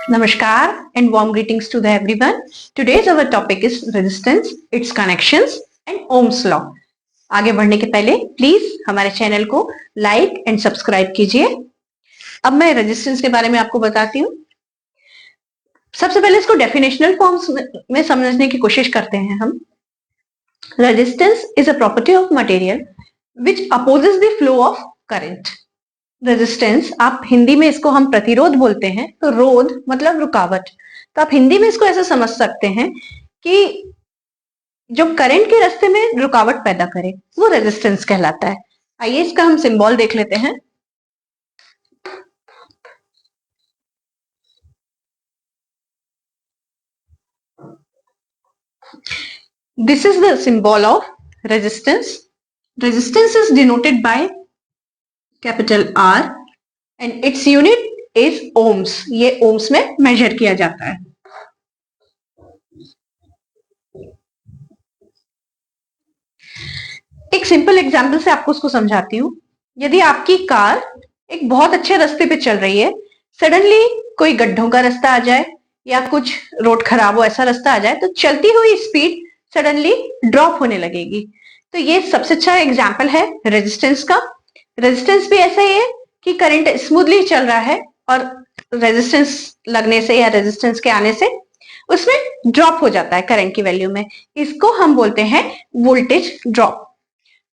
Namaskar and warm greetings to the everyone. Today's our topic is resistance, its connections and Ohm's law. आगे बढ़ने के पहले please हमारे channel को like and subscribe कीजिए। अब मैं रेजिस्टेंस के बारे में आपको बताती हूँ। सबसे पहले इसको डेफिनेशनल फॉर्म्स में समझने की कोशिश करते हैं हम। Resistance is a property of material which opposes the flow of current. Resistance आप हिंदी में इसको हम प्रतिरोध बोलते हैं, तो रोध मतलब रुकावट। तो आप हिंदी में इसको ऐसा समझ सकते हैं कि जो करंट के रास्ते में रुकावट पैदा करे वो रेजिस्टेंस कहलाता है। आइए इसका हम सिंबल देख लेते हैं। This is the symbol of resistance. Resistance is denoted by capital R and its unit is ohms. ये ओम्स में मेजर किया जाता है। एक सिंपल एग्जाम्पल से आपको उसको समझाती हूँ। यदि आपकी कार एक बहुत अच्छे रास्ते पे चल रही है, सडनली कोई गड्ढों का रास्ता आ जाए या कुछ रोड खराब हो, ऐसा रास्ता आ जाए, तो चलती हुई स्पीड सडनली ड्रॉप होने लगेगी। तो ये सबसे अच्छा एग्जाम्पल है रेजिस्टेंस का। रेजिस्टेंस भी ऐसा ही है कि करंट स्मूथली चल रहा है और रेजिस्टेंस लगने से या रेजिस्टेंस के आने से उसमें ड्रॉप हो जाता है करंट की वैल्यू में। इसको हम बोलते हैं वोल्टेज ड्रॉप।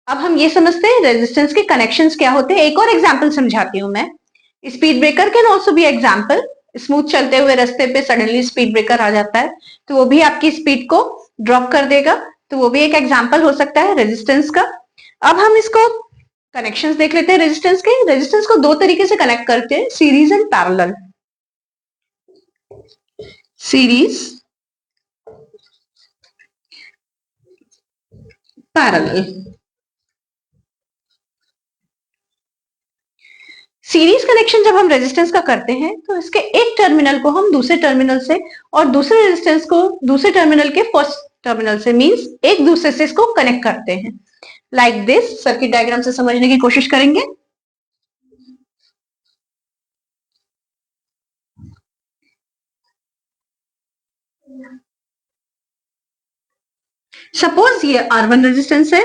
अब हम ये समझते हैं रेजिस्टेंस के कनेक्शंस क्या होते हैं। एक और एग्जांपल समझाती हूं मैं। Speed breaker can also be example. Smooth चलते हुए रास्ते पे सडनली स्पीड ब्रेकर आ जाता है तो वो भी आपकी स्पीड को ड्रॉप कर देगा, तो वो भी एक एग्जांपल हो सकता है रेजिस्टेंस का। अब हम इसको कनेक्शंस देख लेते हैं रेजिस्टेंस के। रेजिस्टेंस को दो तरीके से कनेक्ट करते हैं, series and parallel. Series, parallel. Series connection जब हम रेजिस्टेंस का करते हैं तो इसके एक टर्मिनल को हम दूसरे टर्मिनल से और दूसरे रेजिस्टेंस को दूसरे टर्मिनल के फर्स्ट टर्मिनल से, मींस एक दूसरे से इसको कनेक्ट करते हैं। लाइक दिस सर्किट डायग्राम से समझने की कोशिश करेंगे। सपोज ये R1 रेजिस्टेंस है,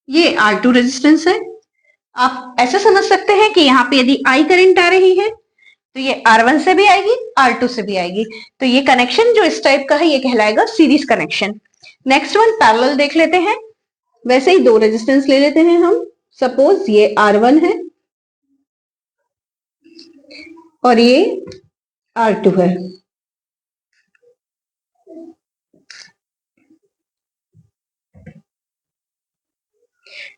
ये R2 रेजिस्टेंस है। आप ऐसे समझ सकते हैं कि यहाँ पे यदि I करंट आ रही है तो ये R1 से भी आएगी, R2 से भी आएगी। तो ये कनेक्शन जो इस टाइप का है ये कहलाएगा series connection. Next one parallel देख लेते हैं। वैसे ही दो रेजिस्टेंस ले लेते हैं हम। सपोज ये R1 है और ये R2 है।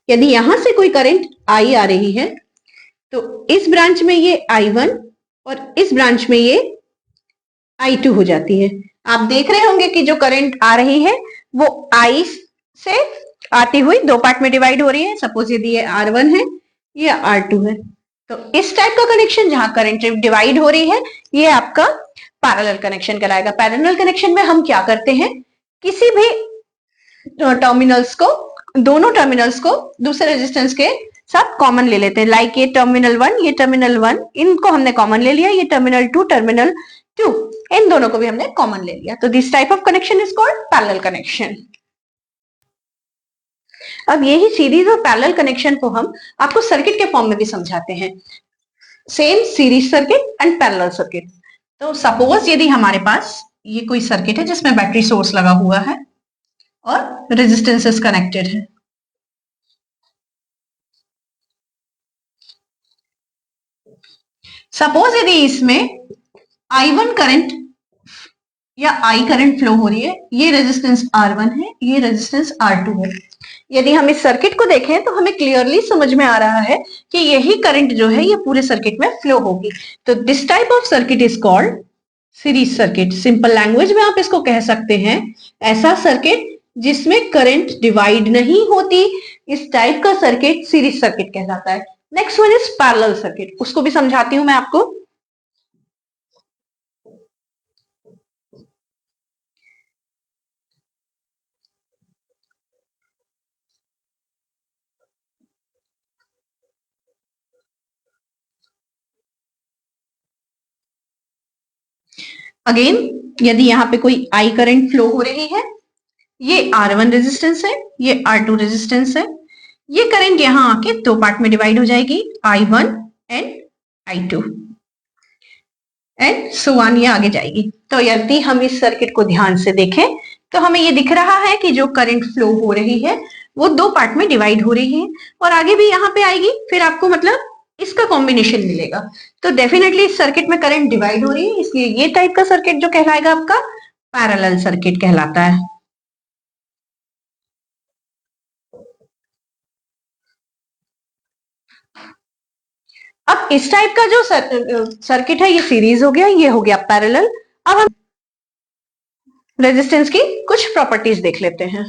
यदि यहां से कोई करंट I आ रही है तो इस ब्रांच में ये I1 और इस ब्रांच में ये I2 हो जाती है। आप देख रहे होंगे कि जो करंट आ रही है वो I से आती हुई दो पार्ट में डिवाइड हो रही है। सपोज यदि ये R1 है, ये R2 है, तो इस टाइप का कनेक्शन जहां करंट डिवाइड हो रही है ये आपका पैरेलल कनेक्शन कहलाएगा। पैरेलल कनेक्शन में हम क्या करते हैं, किसी भी टर्मिनल्स को, दोनों टर्मिनल्स को दूसरे रेजिस्टेंस के साथ कॉमन ले लेते हैं। लाइक ये टर्मिनल 1, ये टर्मिनल 1, इनको हमने कॉमन ले लिया। ये टर्मिनल 2, टर्मिनल 2, इन दोनों को भी हमने कॉमन ले लिया। तो this type of connection is called parallel connection. अब यही सीरीज और पैरेलल कनेक्शन को हम आपको सर्किट के फॉर्म में भी समझाते हैं। Same series circuit and parallel circuit. तो सपोज यदि हमारे पास ये कोई सर्किट है जिसमें बैटरी सोर्स लगा हुआ है और रेजिस्टेंसेस कनेक्टेड है। सपोज यदि इसमें I1 करंट या I करंट फ्लो हो रही है, ये रेजिस्टेंस R1 है, ये रेजिस्टेंस R2 है। यदि हम इस सर्किट को देखें तो हमें क्लियरली समझ में आ रहा है कि यही करंट जो है ये पूरे सर्किट में फ्लो होगी। तो this type of circuit is called series circuit. Simple language में आप इसको कह सकते हैं ऐसा सर्किट जिसमें करंट डिवाइड नहीं होती, इस टाइप का सर्किट सीरीज सर्किट कहलाता है। Next one is parallel circuit, उसको भी समझाती हूं मैं आपको। अगेन यदि यहाँ पे कोई आई करंट फ्लो हो रही है, ये R1 रेजिस्टेंस है, ये R2 रेजिस्टेंस है, ये करंट यहां आके दो पार्ट में डिवाइड हो जाएगी, I1 and I2 and so on, ये आगे जाएगी। तो यदि हम इस सर्किट को ध्यान से देखें तो हमें ये दिख रहा है कि जो करंट फ्लो हो रही है वो दो पार्ट में डिवाइड हो रही है और आगे भी यहाँ पे आएगी, फिर आपको मतलब इसका कॉम्बिनेशन मिलेगा। तो डेफिनेटली इस सर्किट में करंट डिवाइड हो रही है, इसलिए ये टाइप का सर्किट जो कहलाएगा आपका पैरेलल सर्किट कहलाता है। अब इस टाइप का जो सर्किट है ये सीरीज हो गया, ये हो गया पैरेलल। अब हम रेजिस्टेंस की कुछ प्रॉपर्टीज देख लेते हैं।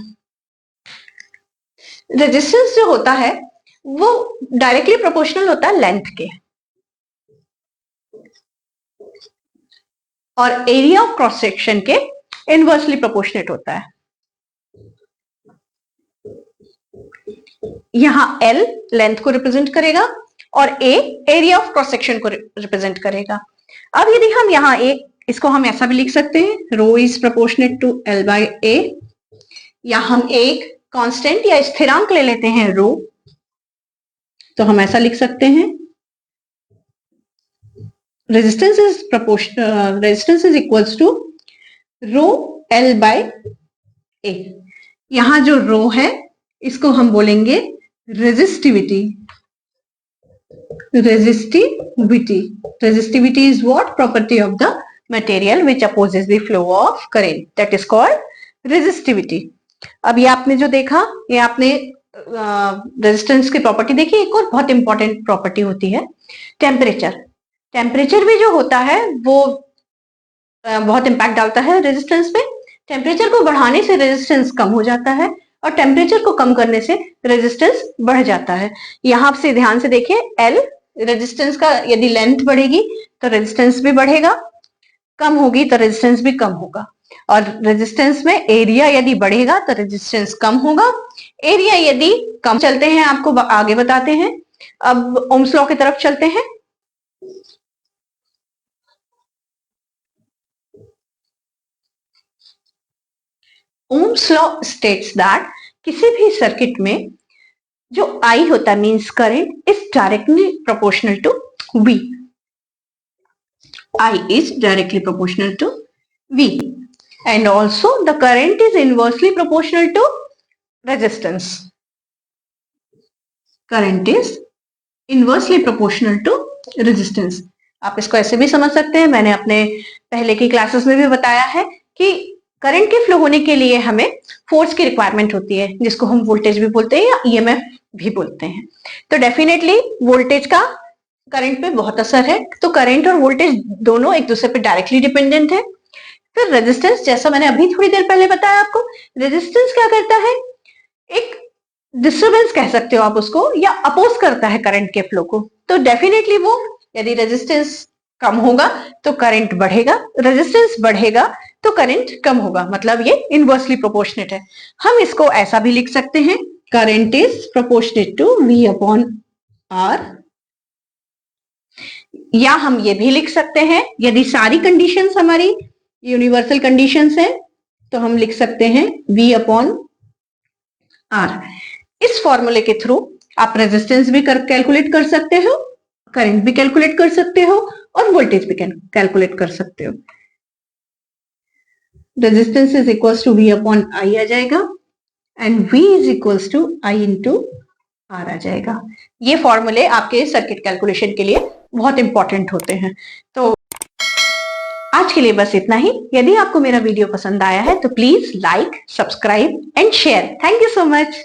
रेजिस्टेंस जो होता है वो डायरेक्टली प्रोपोर्शनल होता है लेंथ के, और एरिया ऑफ क्रॉस सेक्शन के इनवर्सली प्रोपोर्शनेट होता है। यहां L लेंथ को रिप्रेजेंट करेगा और A area of cross section को रिप्रेजेंट करेगा। अब यदि हम यहाँ इसको हम ऐसा भी लिख सकते हैं, rho is proportionate to L by A, या हम एक कांस्टेंट या स्थिरांक ले लेते हैं रो, तो हम ऐसा लिख सकते हैं resistance is equals to rho L by A। यहां जो रो है इसको हम बोलेंगे resistivity. Resistivity is what? Property of the material which opposes the flow of current. That is called resistivity. अब ये आपने जो देखा, ये आपने रेजिस्टेंस की प्रॉपर्टी देखी। एक और बहुत इंपॉर्टेंट प्रॉपर्टी होती है टेम्परेचर। टेम्परेचर भी जो होता है वो बहुत इंपैक्ट डालता है रेजिस्टेंस पे। टेम्परेचर को बढ़ाने से रेजिस्टेंस कम हो जाता है और टेम्परेचर को कम करने से रेजिस्टेंस बढ़ जाता है। यहां से ध्यान से देखिए, L रेजिस्टेंस का यदि लेंथ बढ़ेगी तो रेजिस्टेंस भी बढ़ेगा, कम होगी तो रेजिस्टेंस भी कम होगा। और रेजिस्टेंस में एरिया यदि बढ़ेगा तो रेजिस्टेंस कम होगा, एरिया यदि कम। चलते हैं, आपको आगे बताते हैं। अब ओम्स लॉ की तरफ चलते हैं। ओम्स लॉ स्टेट्स दैट किसी भी सर्किट में जो I होता है means current is directly proportional to V। I is directly proportional to V, and also the current is inversely proportional to resistance. Current is inversely proportional to resistance. आप इसको ऐसे भी समझ सकते हैं, मैंने अपने पहले की क्लासेस में भी बताया है कि करंट के फ्लो होने के लिए हमें फोर्स की रिक्वायरमेंट होती है, जिसको हम वोल्टेज भी बोलते हैं या EMF भी बोलते हैं। तो डेफिनेटली वोल्टेज का करंट पे बहुत असर है। तो करंट और वोल्टेज दोनों एक दूसरे पे डायरेक्टली डिपेंडेंट है। फिर रेजिस्टेंस, जैसा मैंने अभी थोड़ी देर पहले बताया आपको, रेजिस्टेंस क्या करता है? एक डिस्टर्बेंस कह सकते हो आप उसको, या अपोज करता है करंट के फ्लो को। तो डेफिनेटली वो, यदि रेजिस्टेंस कम होगा तो करंट बढ़ेगा, रेजिस्टेंस बढ़ेगा तो करंट कम होगा, मतलब ये इनवर्सली प्रोपोर्शनेट है। हम इसको ऐसा भी लिख सकते हैं, current is proportionate to V upon R, या हम ये भी लिख सकते हैं, यदि सारी कंडीशंस हमारी यूनिवर्सल कंडीशंस हैं तो हम लिख सकते हैं V अपॉन R। इस फॉर्मूले के थ्रू आप रेजिस्टेंस भी कैलकुलेट कर सकते हो, करंट भी कैलकुलेट कर सकते हो और वोल्टेज भी कैलकुलेट कर सकते हो। Resistance is equals to V upon I आ जाएगा and V is equals to I into R आ जाएगा। ये फॉर्मूले आपके सर्किट कैलकुलेशन के लिए बहुत इंपॉर्टेंट होते हैं। तो आज के लिए बस इतना ही। यदि आपको मेरा वीडियो पसंद आया है तो please like, subscribe and share. Thank you so much.